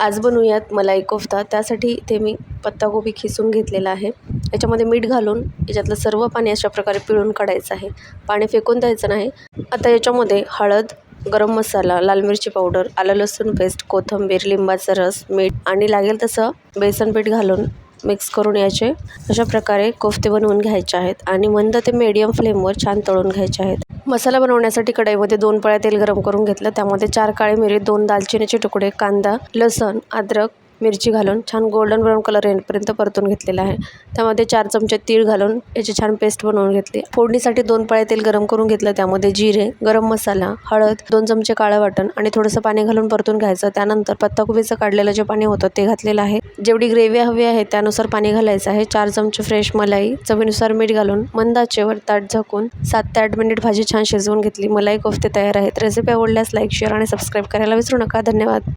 आज बनवूयात मलाई कोफ्ता। त्यासाठी इथे मी पत्तागोबी खिसून घेतलेला आहे। याच्यामध्ये मीठ घालून याच्यातलं सर्व पाणी अशा प्रकारे पिळून काढायचं आहे। पाणी फेकून द्यायचं नाही। आता याच्यामध्ये हळद, गरम मसाला, लाल मिरची पावडर, आलं लसूण पेस्ट, कोथिंबीर, लिंबाचा रस, मीठ आणि लागेल तसं बेसन पीठ घालून मिक्स करून याचे अशा प्रकारे कोफ्ते बनवून घ्यायचे आहेत आणि मंद ते मीडियम फ्लेमवर छान तळून घ्यायचे आहेत। मसाला बनवण्यासाठी कढईमध्ये 2 पळ्या तेल गरम करून घेतलं। त्यामध्ये 4 काळे मिरी, 2 दालचिनीचे तुकडे, कांदा, लसूण, अद्रक, मिरची घालून छान गोल्डन ब्राऊन कलर येईपर्यंत परतून घेतलेला आहे। त्यामध्ये 4 चमचे तीळ घालून याची छान पेस्ट बनवून घेतली। फोडणीसाठी 2 पळ्या तेल गरम करून घेतलं। त्यामध्ये जिरे, गरम मसाला, हळद, 2 चमचे काळं वाटण आणि थोडंसं पाणी घालून परतून घ्यायचं। त्यानंतर पत्ताकोबीचं काढलेलं जे पाणी होतं ते घातलेलं आहे। जेवढी ग्रेव्ही हवी आहे त्यानुसार पाणी घालायचं आहे। 4 चमचे फ्रेश मलाई, चवीनुसार मीठ घालून मंद आचेवर ताट झाकून 7 ते 8 मिनिट भाजी छान शिजवून घेतली। मलाई कोफ्ते तयार आहेत। रेसिपी आवडल्यास लाईक, शेअर आणि सबस्क्राईब करायला विसरू नका। धन्यवाद।